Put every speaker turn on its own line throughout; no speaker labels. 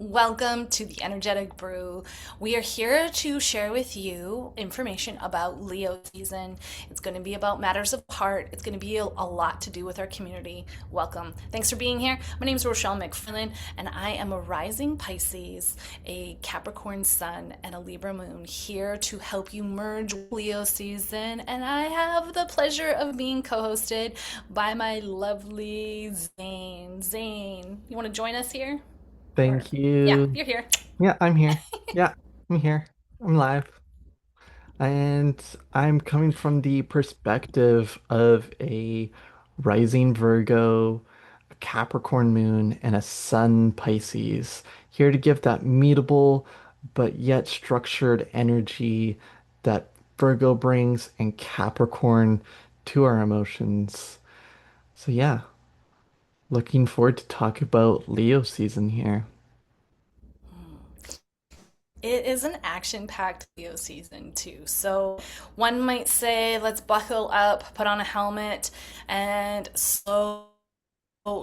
Welcome to the Energetic Brew. We are here to share with you information about Leo season. It's going to be about matters of heart. It's going to be a lot to do with our community. Welcome. Thanks for being here. My name is Rochelle McFarlane, and I am a rising Pisces, a Capricorn sun, and a Libra moon here to help you merge Leo season. And I have the pleasure of being co-hosted by my lovely Zane. Zane, you want to join us here? Or
Thank
yeah,
you.
you're here.
Yeah, I'm here. Yeah, I'm here. I'm live. And I'm coming from the perspective of a rising Virgo, a Capricorn moon, and a Sun Pisces. Here to give that mutable but yet structured energy that Virgo brings and Capricorn to our emotions. So yeah, looking forward to talk about Leo season here.
It is an action-packed Leo season too. So one might say, let's buckle up, put on a helmet, and slow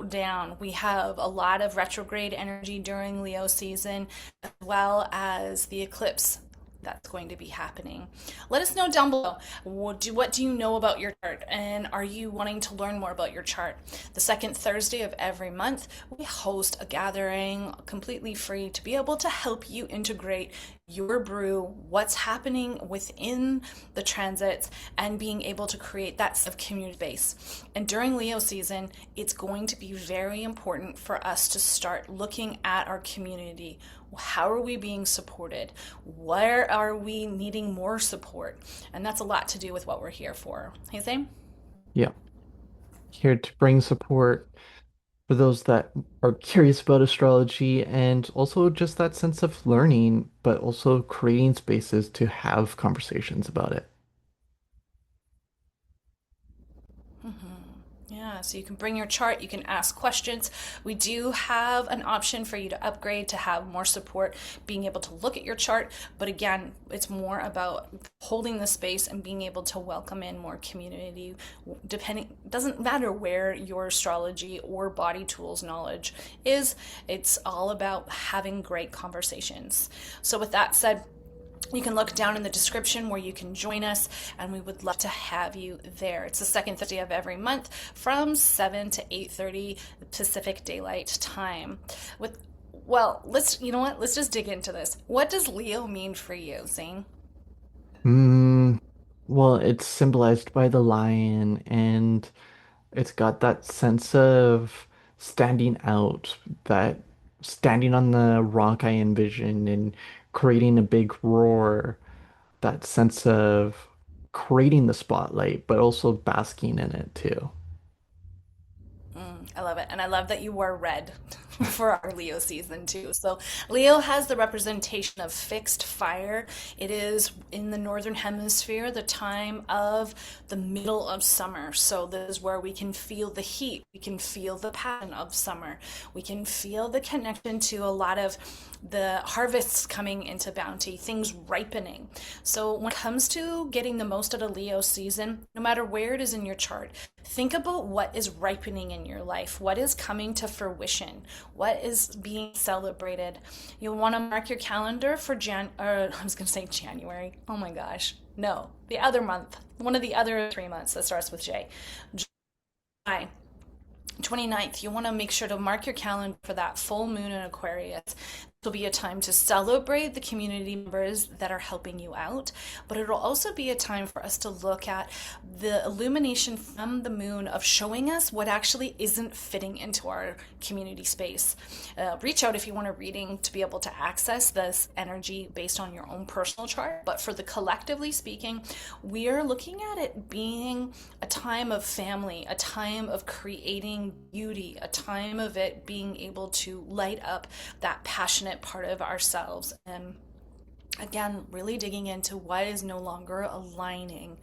down. We have a lot of retrograde energy during Leo season, as well as the eclipse that's going to be happening. Let us know down below. What do you know about your chart? And are you wanting to learn more about your chart? The second Thursday of every month, we host a gathering completely free to be able to help you integrate your brew, what's happening within the transits, and being able to create that sense of community base. And during Leo season, it's going to be very important for us to start looking at our community. How are we being supported? Where are we needing more support? And that's a lot to do with what we're here for. Hey, Zane?
Yeah, here to bring support for those that are curious about astrology and also just that sense of learning, but also creating spaces to have conversations about it.
Yeah, so you can bring your chart, you can ask questions. We do have an option for you to upgrade to have more support, being able to look at your chart. But again, it's more about holding the space and being able to welcome in more community. Depending, doesn't matter where your astrology or body tools knowledge is, it's all about having great conversations. So, with that said, you can look down in the description where you can join us, and we would love to have you there. It's the second Thursday of every month from 7 to 8:30 Pacific Daylight Time. With let's just dig into this. What does Leo mean for you, Zane?
Mm, well, it's symbolized by the lion, and it's got that sense of standing out, that standing on the rock I envision and creating a big roar, that sense of creating the spotlight, but also basking in it too.
I love it. And I love that you wore red for our Leo season too. So Leo has the representation of fixed fire. It is in the northern hemisphere, the time of the middle of summer. So this is where we can feel the heat. We can feel the passion of summer. We can feel the connection to a lot of the harvests coming into bounty, things ripening. So when it comes to getting the most out of Leo season, no matter where it is in your chart, think about what is ripening in your life, what is coming to fruition, what is being celebrated. You'll want to mark your calendar for I was going to say January. Oh my gosh. No, the other month, one of the other 3 months that starts with J. July 29th, you want to make sure to mark your calendar for that full moon in Aquarius. This will be a time to celebrate the community members that are helping you out, but it'll also be a time for us to look at the illumination from the moon of showing us what actually isn't fitting into our community space. Reach out if you want a reading to be able to access this energy based on your own personal chart, but for the collectively speaking, we are looking at it being a time of family, a time of creating beauty, a time of it being able to light up that passionate part of ourselves. And again, really digging into what is no longer aligning.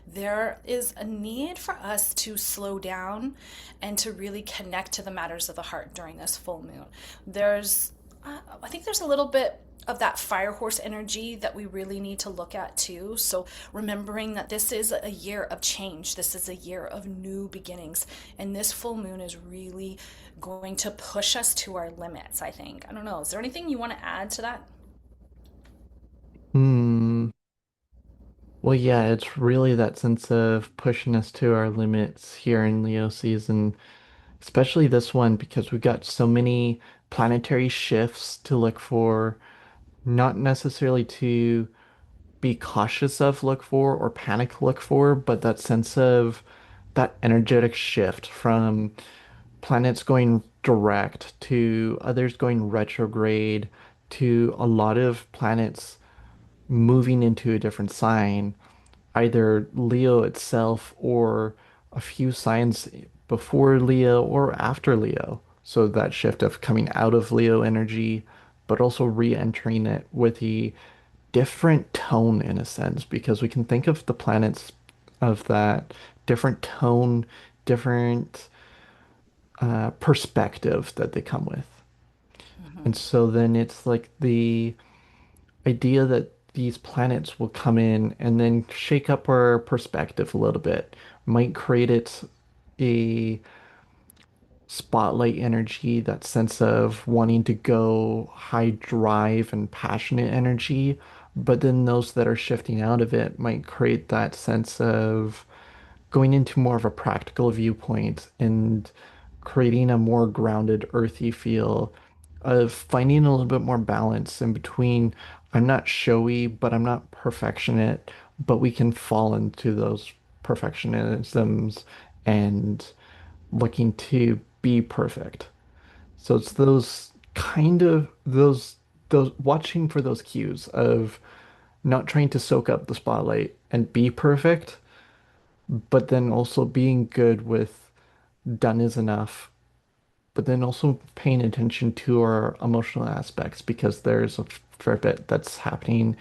There is a need for us to slow down and to really connect to the matters of the heart during this full moon. There's I think there's a little bit of that fire horse energy that we really need to look at too. So, remembering that this is a year of change, this is a year of new beginnings, and this full moon is really going to push us to our limits, I think. I don't know. Is there anything you want to add to that?
Hmm. Well, yeah, it's really that sense of pushing us to our limits here in Leo season, especially this one because we've got so many planetary shifts to look for, not necessarily to be cautious of look for or panic look for, but that sense of that energetic shift from planets going direct to others going retrograde to a lot of planets moving into a different sign, either Leo itself or a few signs before Leo or after Leo. So that shift of coming out of Leo energy, but also re-entering it with a different tone in a sense, because we can think of the planets of that different tone, different perspective that they come with. And so then it's like the idea that these planets will come in and then shake up our perspective a little bit, might create it a spotlight energy, that sense of wanting to go high drive and passionate energy. But then those that are shifting out of it might create that sense of going into more of a practical viewpoint and creating a more grounded, earthy feel of finding a little bit more balance in between. I'm not showy, but I'm not perfectionate, but we can fall into those perfectionisms and looking to be perfect. So it's those kind of those watching for those cues of not trying to soak up the spotlight and be perfect, but then also being good with done is enough, but then also paying attention to our emotional aspects because there's a fair bit that's happening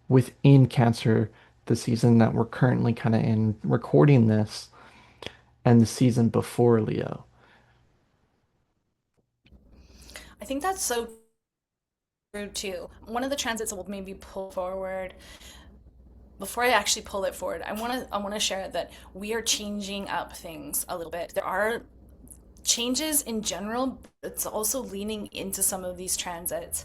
within Cancer the season that we're currently kind of in recording this and the season before Leo.
I think that's so true too. One of the transits that will maybe pull forward before I actually pull it forward, I want to share that we are changing up things a little bit. There are changes in general, but it's also leaning into some of these transits,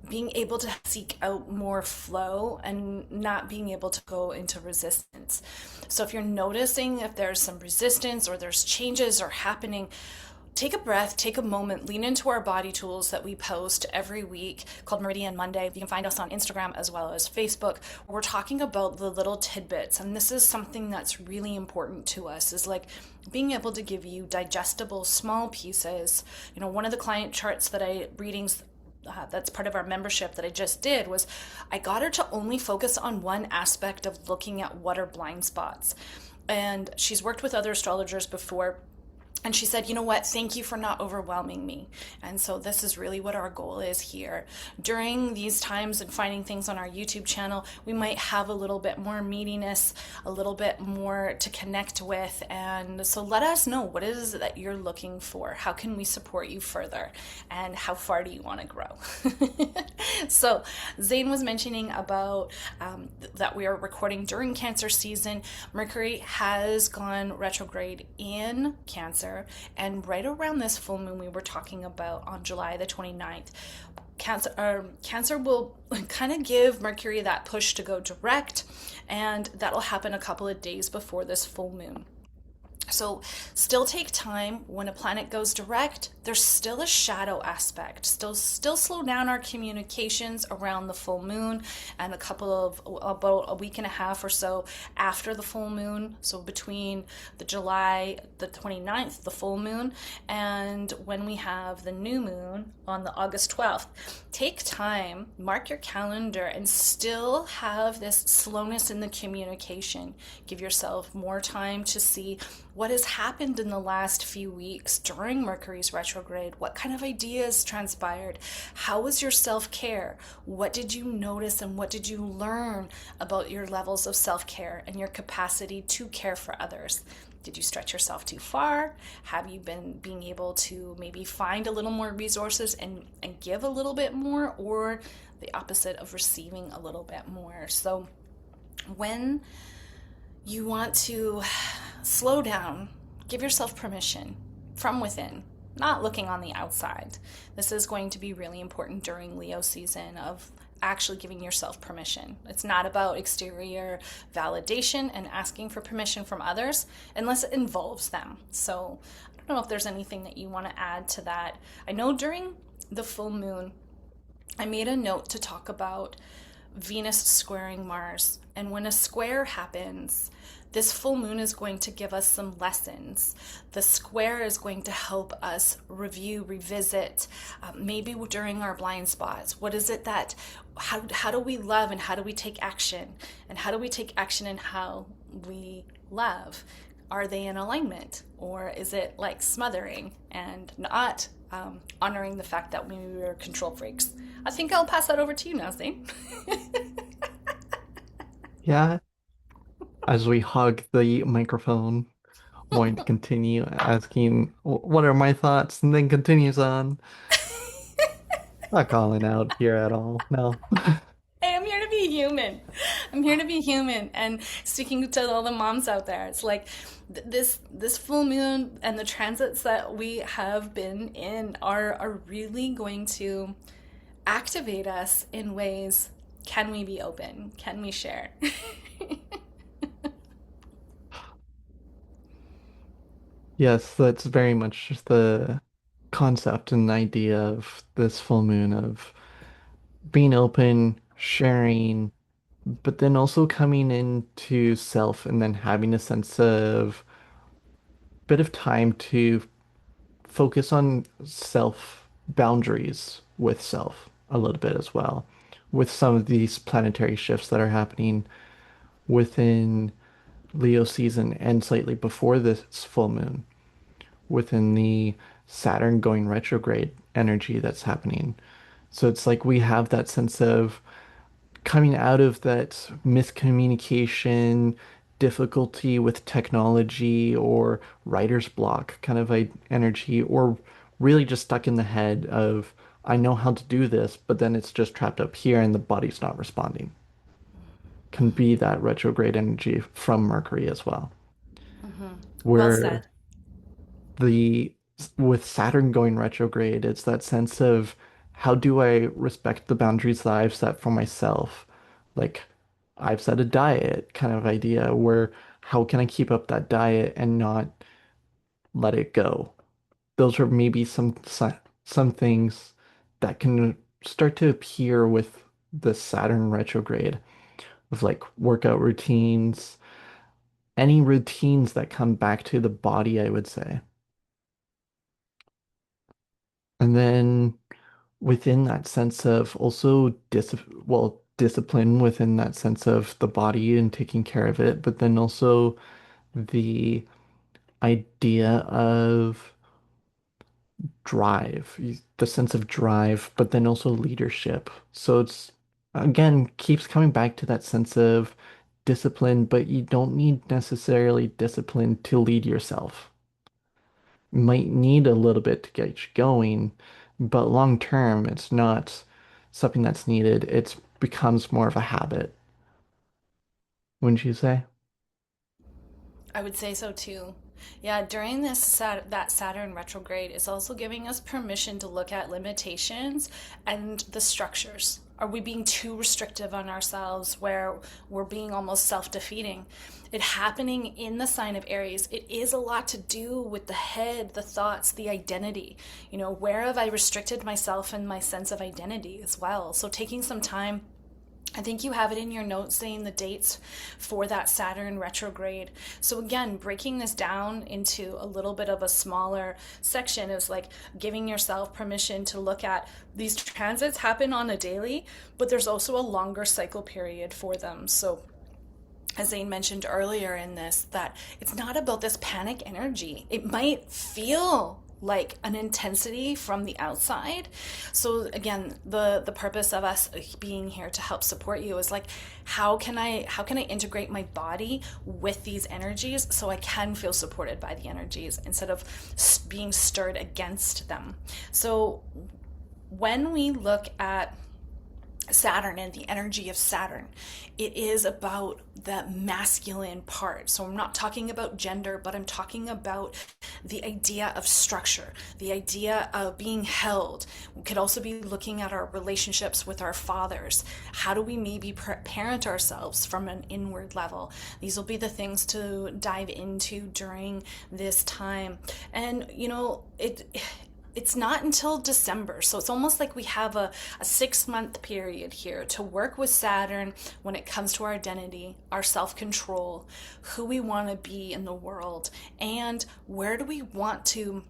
being able to seek out more flow and not being able to go into resistance. So if you're noticing if there's some resistance or there's changes are happening, take a breath, take a moment, lean into our body tools that we post every week called Meridian Monday. You can find us on Instagram as well as Facebook. We're talking about the little tidbits, and this is something that's really important to us is like being able to give you digestible small pieces. One of the client charts that I readings that's part of our membership that I just did was I got her to only focus on one aspect of looking at what are blind spots. And she's worked with other astrologers before, and she said, you know what? Thank you for not overwhelming me. And so this is really what our goal is here. During these times and finding things on our YouTube channel, we might have a little bit more meatiness, a little bit more to connect with. And so let us know, what is it that you're looking for? How can we support you further? And how far do you want to grow? So Zane was mentioning about that we are recording during Cancer season. Mercury has gone retrograde in Cancer. And right around this full moon we were talking about on July the 29th, Cancer will kind of give Mercury that push to go direct, and that'll happen a couple of days before this full moon. So still take time. When a planet goes direct, there's still a shadow aspect. Still slow down our communications around the full moon and about a week and a half or so after the full moon. So between the July the 29th, the full moon, and when we have the new moon on the August 12th, take time, mark your calendar, and still have this slowness in the communication. Give yourself more time to see what has happened in the last few weeks during Mercury's retrograde. What kind of ideas transpired? How was your self-care? What did you notice and what did you learn about your levels of self-care and your capacity to care for others? Did you stretch yourself too far? Have you been being able to maybe find a little more resources and give a little bit more, or the opposite of receiving a little bit more? So when you want to slow down, give yourself permission from within, not looking on the outside. This is going to be really important during Leo season of actually giving yourself permission. It's not about exterior validation and asking for permission from others unless it involves them. So I don't know if there's anything that you want to add to that. I know during the full moon, I made a note to talk about Venus squaring Mars. And when a square happens, this full moon is going to give us some lessons. The square is going to help us review, revisit, maybe during our blind spots. What is it that, how do we love and how do we take action? And how do we take action in how we love? Are they in alignment? Or is it like smothering and not honoring the fact that we were control freaks? I think I'll pass that over to you now, Zane.
Yeah, as we hug the microphone, wanting to continue asking, What are my thoughts?" and then continues on. Not calling out here at all. No.
Hey, I'm here to be human. I'm here to be human. And speaking to all the moms out there, it's like this full moon and the transits that we have been in are really going to activate us in ways. Can we be open? Can we share?
Yes, that's very much the concept and idea of this full moon of being open, sharing, but then also coming into self and then having a sense of bit of time to focus on self boundaries with self a little bit as well, with some of these planetary shifts that are happening within Leo season and slightly before this full moon, within the Saturn going retrograde energy that's happening. So it's like we have that sense of coming out of that miscommunication, difficulty with technology or writer's block kind of energy, or really just stuck in the head of, I know how to do this, but then it's just trapped up here and the body's not responding. Can be that retrograde energy from Mercury as well,
Well
where
said.
the with Saturn going retrograde, it's that sense of how do I respect the boundaries that I've set for myself? Like I've set a diet kind of idea where how can I keep up that diet and not let it go? Those are maybe some things that can start to appear with the Saturn retrograde of like workout routines, any routines that come back to the body, I would say. And then within that sense of also discipline within that sense of the body and taking care of it, but then also the idea of the sense of drive, but then also leadership. So it's again keeps coming back to that sense of discipline, but you don't need necessarily discipline to lead yourself. Might need a little bit to get you going, but long term, it's not something that's needed. It becomes more of a habit, wouldn't you say?
I would say so too. Yeah, during that Saturn retrograde, it's also giving us permission to look at limitations and the structures. Are we being too restrictive on ourselves where we're being almost self-defeating? It happening in the sign of Aries, it is a lot to do with the head, the thoughts, the identity. Where have I restricted myself and my sense of identity as well? So taking some time, I think you have it in your notes saying the dates for that Saturn retrograde. So again, breaking this down into a little bit of a smaller section is like giving yourself permission to look at these transits happen on a daily, but there's also a longer cycle period for them. So as Zane mentioned earlier in this, that it's not about this panic energy. It might feel like an intensity from the outside. So again, the purpose of us being here to help support you is like, how can I integrate my body with these energies so I can feel supported by the energies instead of being stirred against them. So when we look at Saturn and the energy of Saturn, it is about the masculine part. So I'm not talking about gender, but I'm talking about the idea of structure, the idea of being held. We could also be looking at our relationships with our fathers. How do we maybe parent ourselves from an inward level? These will be the things to dive into during this time. And it's not until December. So it's almost like we have a 6 month period here to work with Saturn when it comes to our identity, our self control, who we want to be in the world, and where do we want to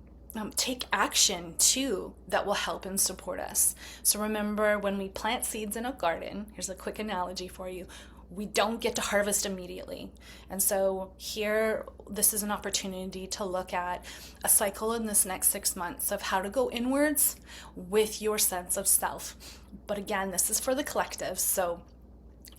take action too that will help and support us. So remember, when we plant seeds in a garden, here's a quick analogy for you. We don't get to harvest immediately. And so here, this is an opportunity to look at a cycle in this next 6 months of how to go inwards with your sense of self. But again, this is for the collective. So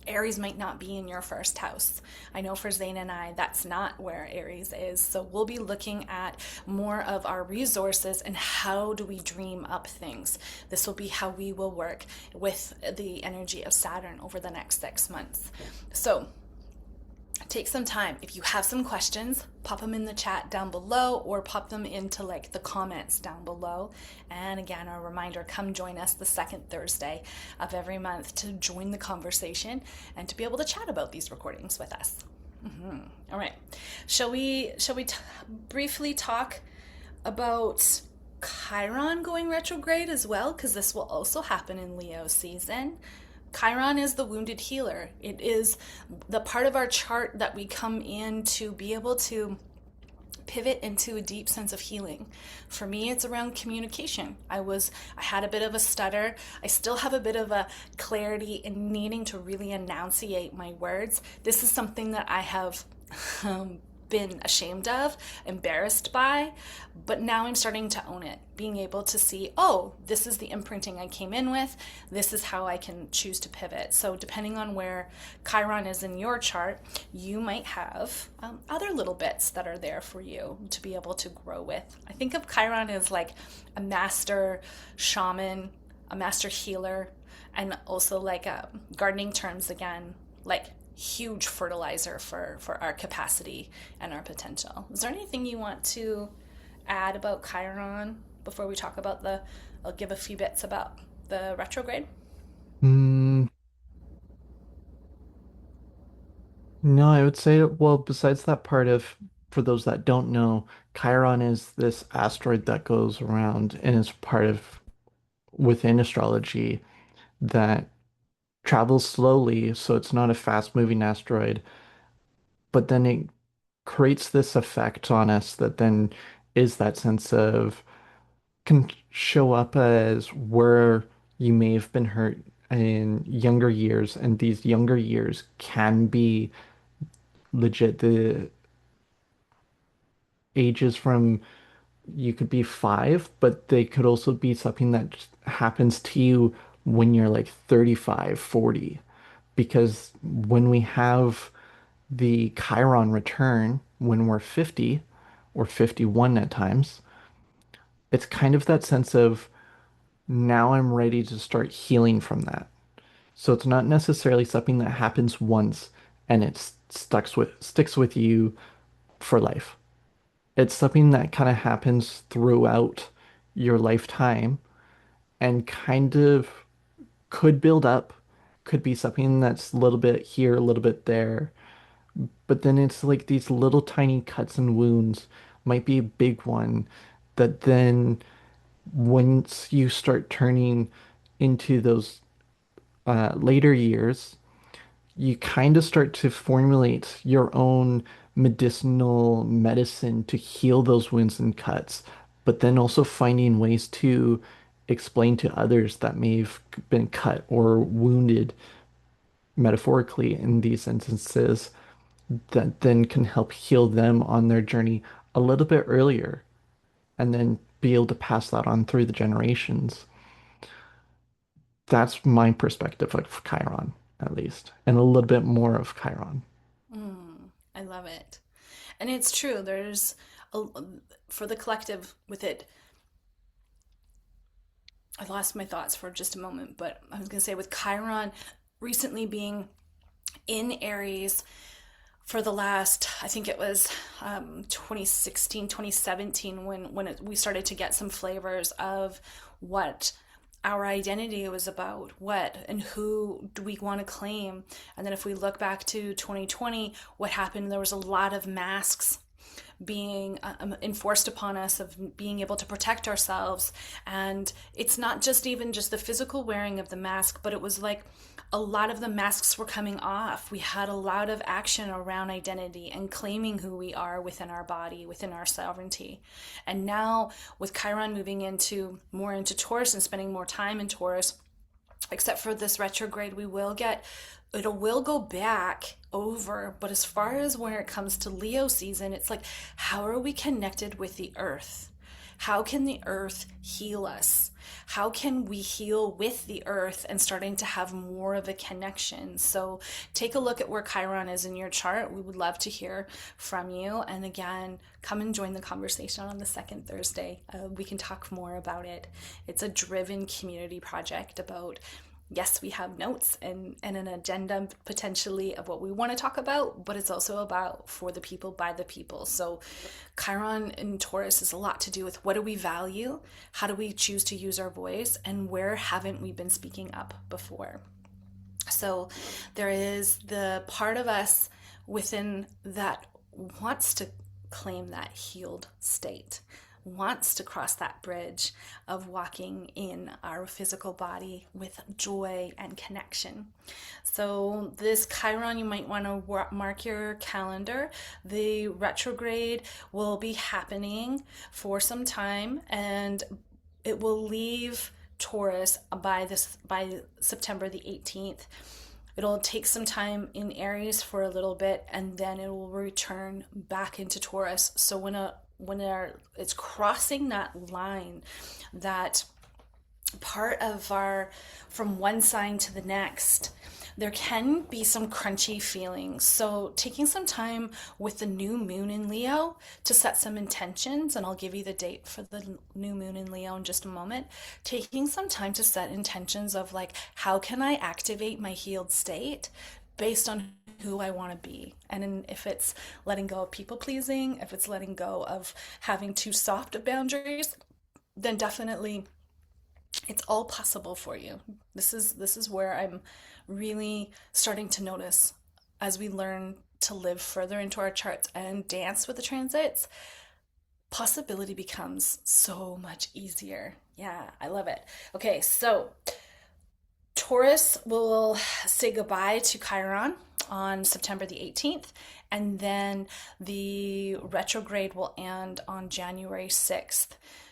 Aries might not be in your first house. I know for Zane and I, that's not where Aries is. So we'll be looking at more of our resources and how do we dream up things. This will be how we will work with the energy of Saturn over the next 6 months. So take some time. If you have some questions, pop them in the chat down below or pop them into like the comments down below. And again, a reminder, come join us the second Thursday of every month to join the conversation and to be able to chat about these recordings with us. All right. Shall we briefly talk about Chiron going retrograde as well? Because this will also happen in Leo season. Chiron is the wounded healer. It is the part of our chart that we come in to be able to pivot into a deep sense of healing. For me, it's around communication. I had a bit of a stutter. I still have a bit of a clarity in needing to really enunciate my words. This is something that I have been ashamed of, embarrassed by, but now I'm starting to own it, being able to see, oh, this is the imprinting I came in with, this is how I can choose to pivot. So depending on where Chiron is in your chart, you might have other little bits that are there for you to be able to grow with. I think of Chiron as like a master shaman, a master healer, and also like gardening terms again, like huge fertilizer for our capacity and our potential. Is there anything you want to add about Chiron before we talk about I'll give a few bits about the retrograde?
Mm, no, I would say, well, besides that part of, for those that don't know, Chiron is this asteroid that goes around and is part of, within astrology, that travels slowly, so it's not a fast-moving asteroid, but then it creates this effect on us that then is that sense of can show up as where you may have been hurt in younger years, and these younger years can be legit the ages from you could be 5, but they could also be something that just happens to you when you're like 35, 40. Because when we have the Chiron return when we're 50 or 51 at times, it's kind of that sense of now I'm ready to start healing from that. So it's not necessarily something that happens once and it sticks with you for life. It's something that kind of happens throughout your lifetime and kind of could build up, could be something that's a little bit here, a little bit there. But then it's like these little tiny cuts and wounds might be a big one that then once you start turning into those later years, you kind of start to formulate your own medicinal medicine to heal those wounds and cuts, but then also finding ways to explain to others that may have been cut or wounded metaphorically in these instances that then can help heal them on their journey a little bit earlier. And then be able to pass that on through the generations. That's my perspective of Chiron, at least, and a little bit more of Chiron.
I love it. And it's true. A, for the collective with it, I lost my thoughts for just a moment, but I was going to say with Chiron recently being in Aries for the last, I think it was 2016, 2017, we started to get some flavors of what our identity was about, what and who do we want to claim. And then if we look back to 2020, what happened, there was a lot of masks being enforced upon us, of being able to protect ourselves. And it's not just even just the physical wearing of the mask, but it was like a lot of the masks were coming off. We had a lot of action around identity and claiming who we are within our body, within our sovereignty. And now with Chiron moving into more into Taurus and spending more time in Taurus, except for this retrograde, it will go back over. But as far as when it comes to Leo season, it's like, how are we connected with the earth? How can the earth heal us? How can we heal with the earth and starting to have more of a connection? So take a look at where Chiron is in your chart. We would love to hear from you. And again, come and join the conversation on the second Thursday. We can talk more about it. It's a driven community project about, yes, we have notes and an agenda potentially of what we want to talk about, but it's also about for the people, by the people. So Chiron in Taurus is a lot to do with what do we value, how do we choose to use our voice, and where haven't we been speaking up before. So there is the part of us within that wants to claim that healed state, wants to cross that bridge of walking in our physical body with joy and connection. So this Chiron, you might want to mark your calendar. The retrograde will be happening for some time, and it will leave Taurus by September the 18th. It'll take some time in Aries for a little bit, and then it will return back into Taurus. So it's crossing that line, that part of our from one sign to the next, there can be some crunchy feelings. So taking some time with the new moon in Leo to set some intentions, and I'll give you the date for the new moon in Leo in just a moment. Taking some time to set intentions of like, how can I activate my healed state based on who I want to be. And if it's letting go of people pleasing, if it's letting go of having too soft of boundaries, then definitely it's all possible for you. This is where I'm really starting to notice, as we learn to live further into our charts and dance with the transits, possibility becomes so much easier. Yeah, I love it. Okay, so Taurus will say goodbye to Chiron on September the 18th, and then the retrograde will end on January 6th,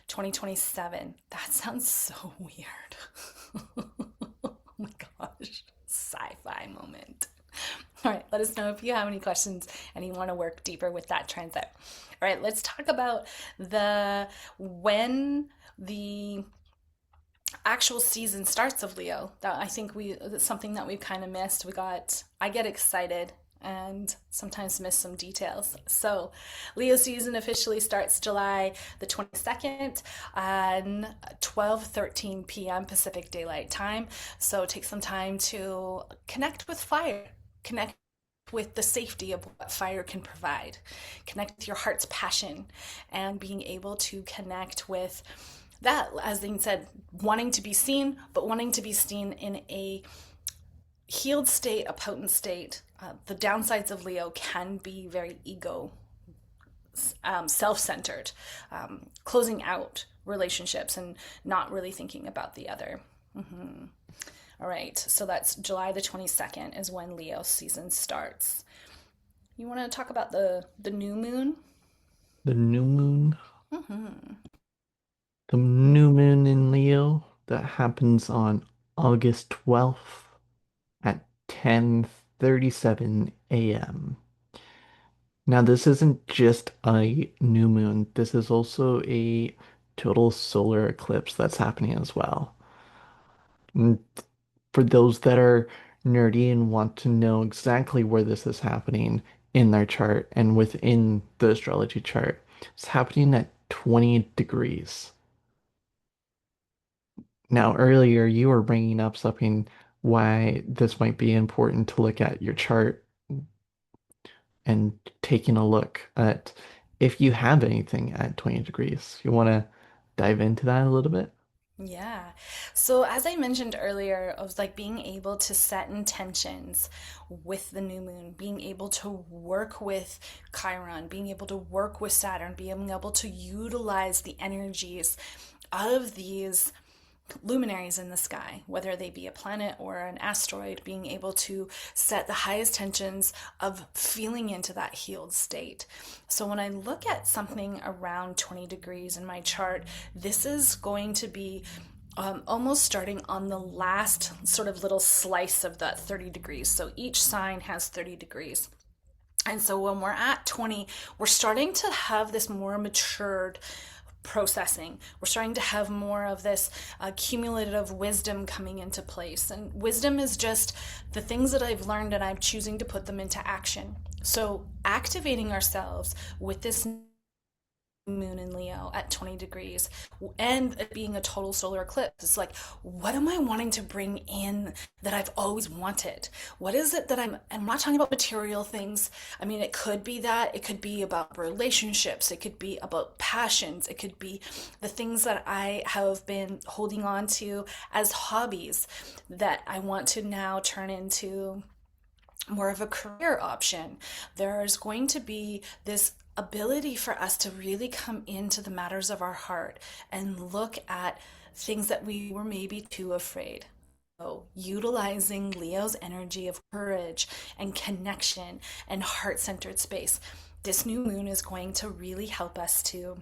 2027. That sounds so weird. Oh my gosh, sci-fi moment. All right, let us know if you have any questions and you want to work deeper with that transit. All right, let's talk about when the actual season starts of Leo. That I think that's something that we've kind of missed. I get excited and sometimes miss some details. So Leo season officially starts July the 22nd on 12:13 p.m. Pacific Daylight Time. So take some time to connect with fire, connect with the safety of what fire can provide, connect with your heart's passion, and being able to connect with that, as Dean said, wanting to be seen, but wanting to be seen in a healed state, a potent state. The downsides of Leo can be very self-centered, closing out relationships and not really thinking about the other. Mm-hmm. All right, so that's July the 22nd is when Leo season starts. You want to talk about the new moon?
The new moon,
Mm-hmm.
the new moon in Leo that happens on August 12th at 10:37 a.m. Now, this isn't just a new moon. This is also a total solar eclipse that's happening as well. And for those that are nerdy and want to know exactly where this is happening in their chart and within the astrology chart, it's happening at 20 degrees. Now, earlier you were bringing up something why this might be important to look at your chart and taking a look at if you have anything at 20 degrees. You want to dive into that a little bit?
Yeah. So as I mentioned earlier, I was like being able to set intentions with the new moon, being able to work with Chiron, being able to work with Saturn, being able to utilize the energies of these luminaries in the sky, whether they be a planet or an asteroid, being able to set the highest tensions of feeling into that healed state. So when I look at something around 20 degrees in my chart, this is going to be almost starting on the last sort of little slice of that 30 degrees. So each sign has 30 degrees. And so when we're at 20, we're starting to have this more matured processing. We're starting to have more of this cumulative wisdom coming into place. And wisdom is just the things that I've learned and I'm choosing to put them into action. So activating ourselves with this moon in Leo at 20 degrees and it being a total solar eclipse. It's like, what am I wanting to bring in that I've always wanted? What is it that I'm not talking about material things. I mean, it could be that, it could be about relationships, it could be about passions, it could be the things that I have been holding on to as hobbies that I want to now turn into more of a career option. There's going to be this ability for us to really come into the matters of our heart and look at things that we were maybe too afraid. So, utilizing Leo's energy of courage and connection and heart centered space. This new moon is going to really help us to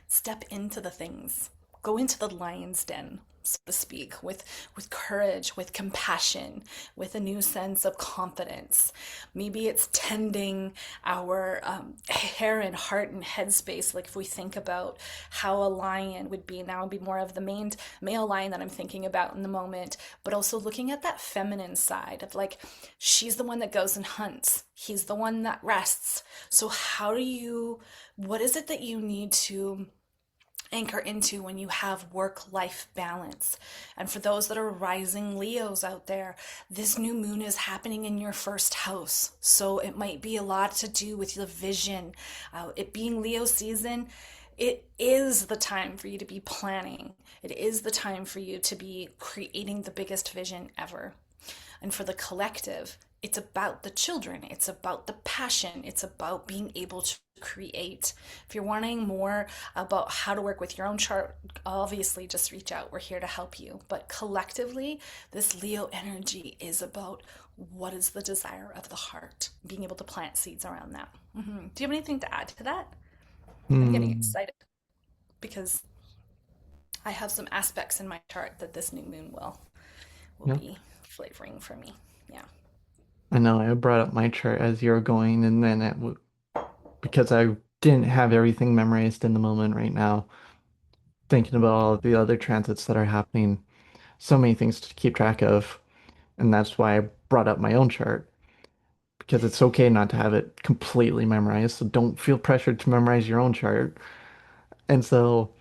step into the things, go into the lion's den, so to speak, with courage, with compassion, with a new sense of confidence. Maybe it's tending our hair and heart and head space. Like if we think about how a lion would be, now would be more of the main male lion that I'm thinking about in the moment, but also looking at that feminine side of like, she's the one that goes and hunts. He's the one that rests. So what is it that you need to anchor into when you have work life balance? And for those that are rising Leos out there, this new moon is happening in your first house. So it might be a lot to do with the vision. It being Leo season, it is the time for you to be planning. It is the time for you to be creating the biggest vision ever. And for the collective, it's about the children, it's about the passion, it's about being able to create. If you're wanting more about how to work with your own chart, obviously just reach out. We're here to help you. But collectively, this Leo energy is about what is the desire of the heart, being able to plant seeds around that. Do you have anything to add to that? I'm getting
Hmm.
excited because I have some aspects in my chart that this new moon will
Yeah.
be flavoring for me. Yeah.
I know I brought up my chart as you were going, and then because I didn't have everything memorized in the moment right now, thinking about all of the other transits that are happening, so many things to keep track of. And that's why I brought up my own chart, because it's okay not to have it completely memorized. So don't feel pressured to memorize your own chart. And so,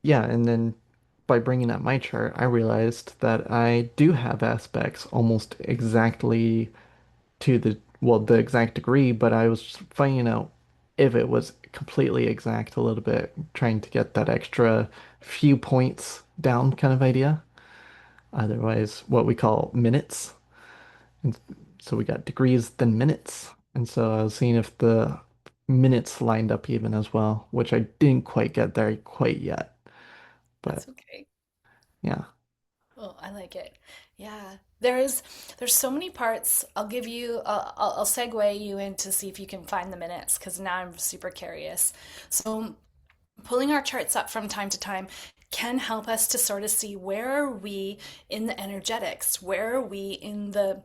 yeah, and then by bringing up my chart, I realized that I do have aspects almost exactly to the exact degree, but I was finding out if it was completely exact a little bit, trying to get that extra few points down kind of idea. Otherwise, what we call minutes. And so we got degrees, then minutes. And so I was seeing if the minutes lined up even as well, which I didn't quite get there quite yet. But
That's okay.
yeah.
Oh, I like it. Yeah. There's so many parts. I'll give you I'll segue you in to see if you can find the minutes because now I'm super curious. So pulling our charts up from time to time can help us to sort of see where are we in the energetics? Where are we in the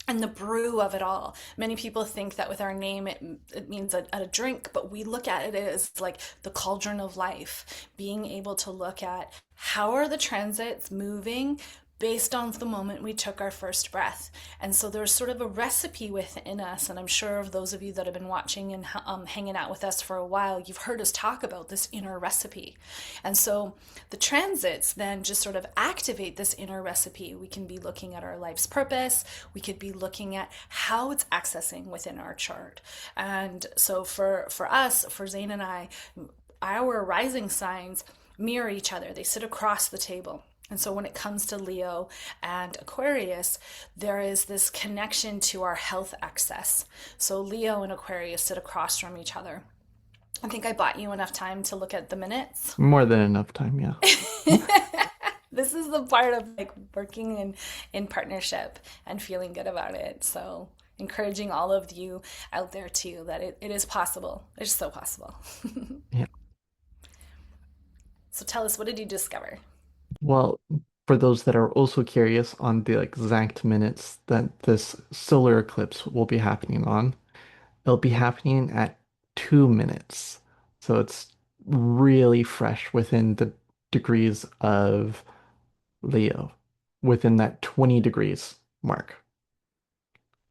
and the brew of it all. Many people think that with our name it means a drink, but we look at it as like the cauldron of life, being able to look at how are the transits moving based on the moment we took our first breath. And so there's sort of a recipe within us. And I'm sure of those of you that have been watching and hanging out with us for a while, you've heard us talk about this inner recipe. And so the transits then just sort of activate this inner recipe. We can be looking at our life's purpose. We could be looking at how it's accessing within our chart. And so for us, for Zane and I, our rising signs mirror each other. They sit across the table. And so when it comes to Leo and Aquarius, there is this connection to our health access. So Leo and Aquarius sit across from each other. I think I bought you enough time to look at the minutes.
More than enough time, yeah.
This is the part of like working in partnership and feeling good about it. So encouraging all of you out there too that it is possible. It's so possible.
Yeah.
So tell us, what did you discover?
Well, for those that are also curious on the exact minutes that this solar eclipse will be happening on, it'll be happening at 2 minutes. So it's really fresh within the degrees of Leo, within that 20 degrees mark.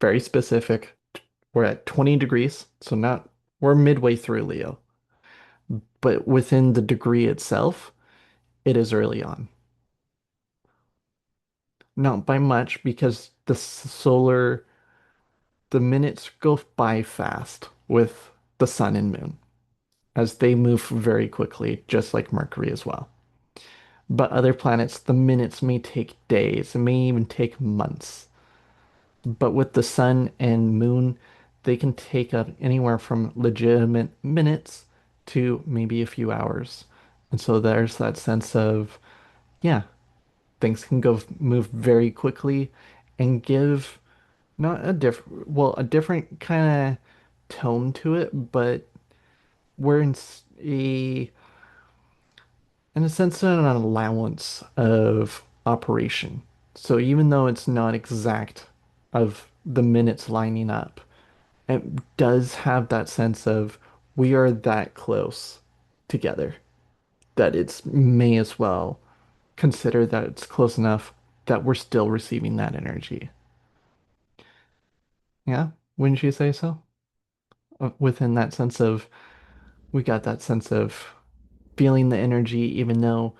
Very specific. We're at 20 degrees, so not we're midway through Leo, but within the degree itself, it is early on. Not by much because the minutes go by fast with the sun and moon as they move very quickly, just like Mercury as well. But other planets, the minutes may take days, it may even take months. But with the sun and moon, they can take up anywhere from legitimate minutes to maybe a few hours. And so there's that sense of, yeah, things can go move very quickly and give not a different, well, a different kind of tone to it, but we're in a sense, an allowance of operation. So even though it's not exact of the minutes lining up, it does have that sense of we are that close together that it's may as well consider that it's close enough that we're still receiving that energy. Yeah, wouldn't you say so? Within that sense of we got that sense of feeling the energy, even though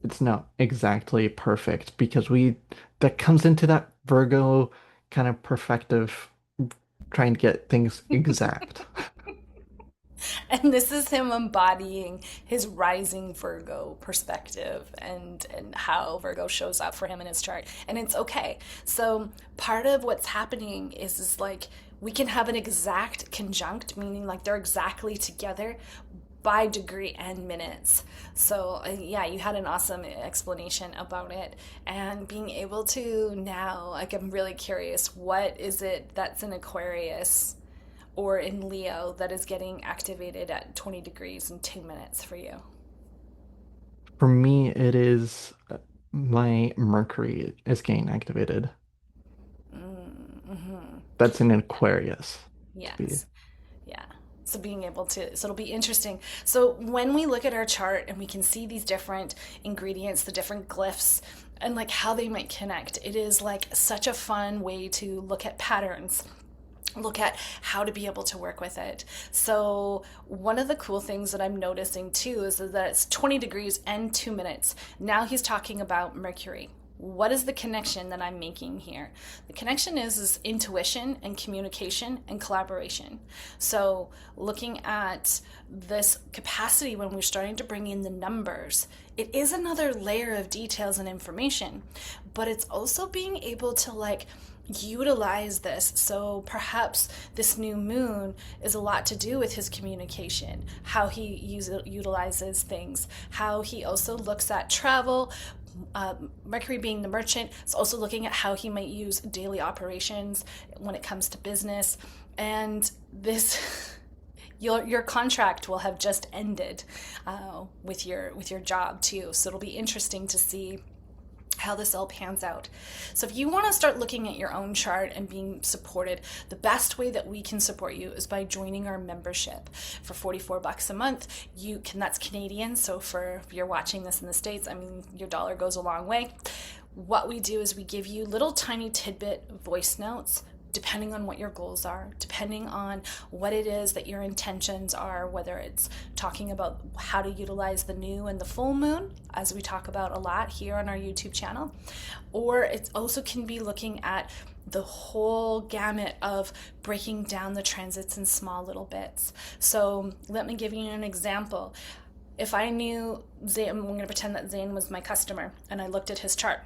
it's not exactly perfect, because we that comes into that Virgo kind of perfective, trying to get things exact.
And this is him embodying his rising Virgo perspective and how Virgo shows up for him in his chart. And it's okay. So part of what's happening is like we can have an exact conjunct, meaning like they're exactly together by degree and minutes. So yeah, you had an awesome explanation about it, and being able to now, like, I'm really curious, what is it that's in Aquarius or in Leo that is getting activated at 20 degrees in 2 minutes for you?
For me, it is my Mercury is getting activated. That's in Aquarius to be.
Yes. Yeah. So being able to, so it'll be interesting. So when we look at our chart and we can see these different ingredients, the different glyphs, and like how they might connect, it is like such a fun way to look at patterns, look at how to be able to work with it. So one of the cool things that I'm noticing too is that it's 20 degrees and 2 minutes. Now he's talking about Mercury. What is the connection that I'm making here? The connection is intuition and communication and collaboration. So looking at this capacity when we're starting to bring in the numbers, it is another layer of details and information, but it's also being able to like utilize this. So perhaps this new moon is a lot to do with his communication, how he utilizes things, how he also looks at travel. Mercury being the merchant is also looking at how he might use daily operations when it comes to business. And this your contract will have just ended with your job too. So it'll be interesting to see how this all pans out. So if you want to start looking at your own chart and being supported, the best way that we can support you is by joining our membership. For $44 a month, you can, that's Canadian, so for if you're watching this in the States, I mean, your dollar goes a long way. What we do is we give you little tiny tidbit voice notes depending on what your goals are, depending on what it is that your intentions are, whether it's talking about how to utilize the new and the full moon, as we talk about a lot here on our YouTube channel, or it also can be looking at the whole gamut of breaking down the transits in small little bits. So let me give you an example. If I knew Zane, I'm going to pretend that Zane was my customer, and I looked at his chart,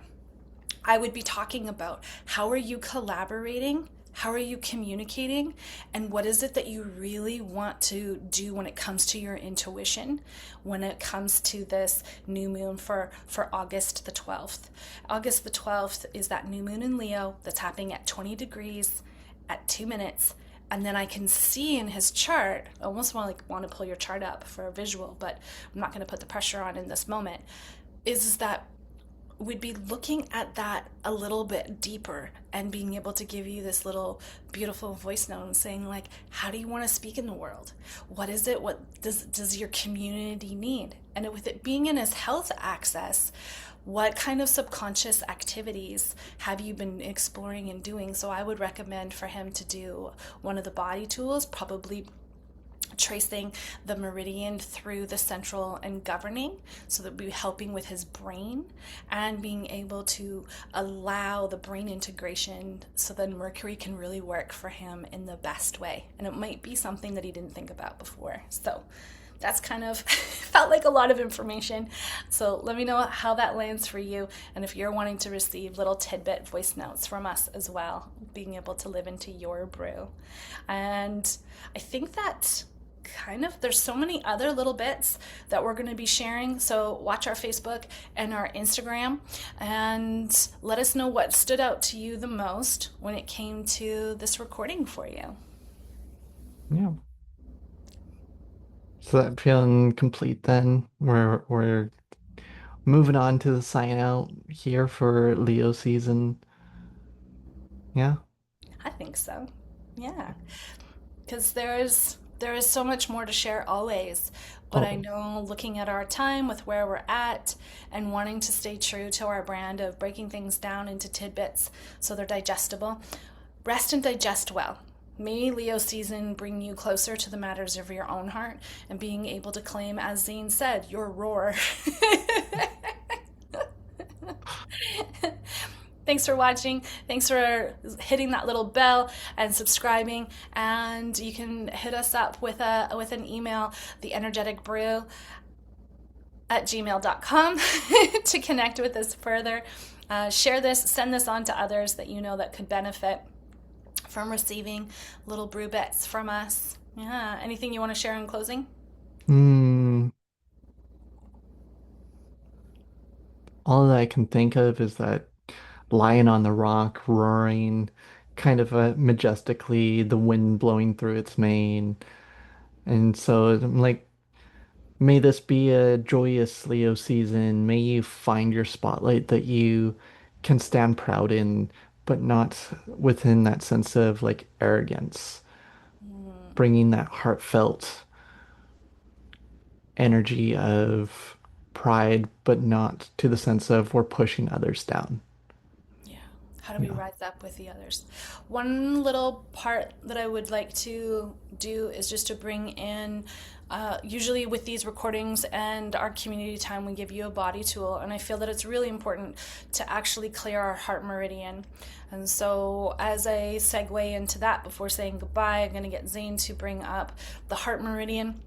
I would be talking about how are you collaborating, how are you communicating, and what is it that you really want to do when it comes to your intuition, when it comes to this new moon for August the 12th. August the 12th is that new moon in Leo that's happening at 20 degrees at 2 minutes. And then I can see in his chart, I almost want to pull your chart up for a visual, but I'm not going to put the pressure on in this moment, is that we'd be looking at that a little bit deeper and being able to give you this little beautiful voice note and saying, like, how do you want to speak in the world? What is it? What does your community need? And with it being in his health access, what kind of subconscious activities have you been exploring and doing? So I would recommend for him to do one of the body tools, probably tracing the meridian through the central and governing, so that we'll be helping with his brain and being able to allow the brain integration so that Mercury can really work for him in the best way. And it might be something that he didn't think about before. So that's kind of felt like a lot of information. So let me know how that lands for you, and if you're wanting to receive little tidbit voice notes from us as well, being able to live into your brew. And I think that there's so many other little bits that we're going to be sharing, so watch our Facebook and our Instagram and let us know what stood out to you the most when it came to this recording for you.
Yeah. So that feeling complete then. We're moving on to the sign out here for Leo season. Yeah.
I think so. Yeah, because there is so much more to share always, but I
Always.
know looking at our time with where we're at and wanting to stay true to our brand of breaking things down into tidbits so they're digestible, rest and digest well. May Leo season bring you closer to the matters of your own heart and being able to claim, as Zane said, your roar. Thanks for watching. Thanks for hitting that little bell and subscribing. And you can hit us up with an email, the Energetic Brew at gmail.com to connect with us further. Share this, send this on to others that you know that could benefit from receiving little brew bits from us. Yeah. Anything you want to share in closing?
Hmm. All that I can think of is that lion on the rock roaring kind of majestically, the wind blowing through its mane. And so I'm like, may this be a joyous Leo season. May you find your spotlight that you can stand proud in, but not within that sense of like arrogance,
Mm,
bringing that heartfelt energy of pride, but not to the sense of we're pushing others down.
yeah. How do we
Yeah.
rise up with the others? One little part that I would like to do is just to bring in, usually with these recordings and our community time, we give you a body tool. And I feel that it's really important to actually clear our heart meridian. And so, as a segue into that, before saying goodbye, I'm going to get Zane to bring up the heart meridian.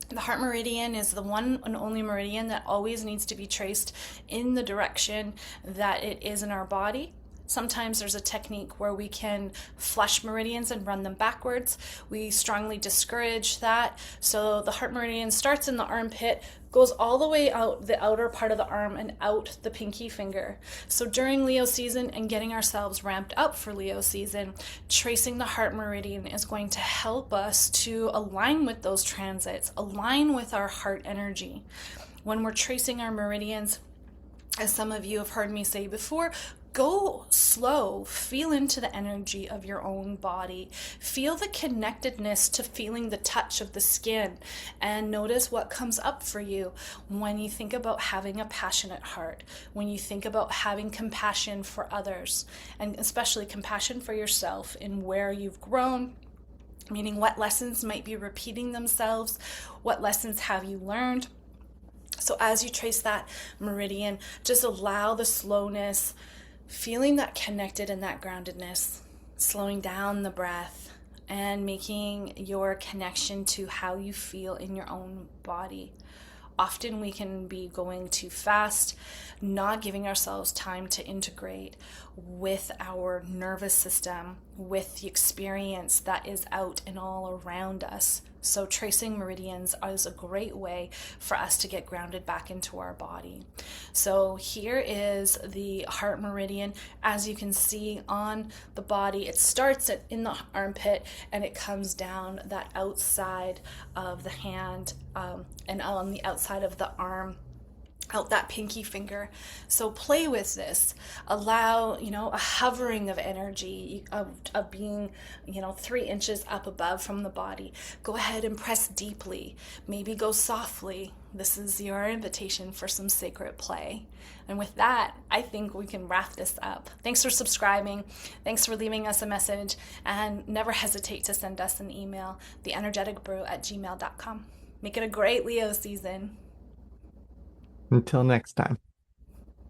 The heart meridian is the one and only meridian that always needs to be traced in the direction that it is in our body. Sometimes there's a technique where we can flush meridians and run them backwards. We strongly discourage that. So the heart meridian starts in the armpit, goes all the way out the outer part of the arm and out the pinky finger. So during Leo season and getting ourselves ramped up for Leo season, tracing the heart meridian is going to help us to align with those transits, align with our heart energy. When we're tracing our meridians, As some of you have heard me say before, go slow. Feel into the energy of your own body. Feel the connectedness to feeling the touch of the skin, and notice what comes up for you when you think about having a passionate heart, when you think about having compassion for others, and especially compassion for yourself in where you've grown, meaning what lessons might be repeating themselves, what lessons have you learned. So as you trace that meridian, just allow the slowness, feeling that connected and that groundedness, slowing down the breath, and making your connection to how you feel in your own body. Often we can be going too fast, not giving ourselves time to integrate with our nervous system, with the experience that is out and all around us. So, tracing meridians is a great way for us to get grounded back into our body. So, here is the heart meridian. As you can see on the body, it starts in the armpit and it comes down that outside of the hand, and on the outside of the arm, out that pinky finger. So play with this. Allow, a hovering of energy of being, 3 inches up above from the body. Go ahead and press deeply. Maybe go softly. This is your invitation for some sacred play. And with that, I think we can wrap this up. Thanks for subscribing. Thanks for leaving us a message. And never hesitate to send us an email, theenergeticbrew@gmail.com. Make it a great Leo season.
Until next time.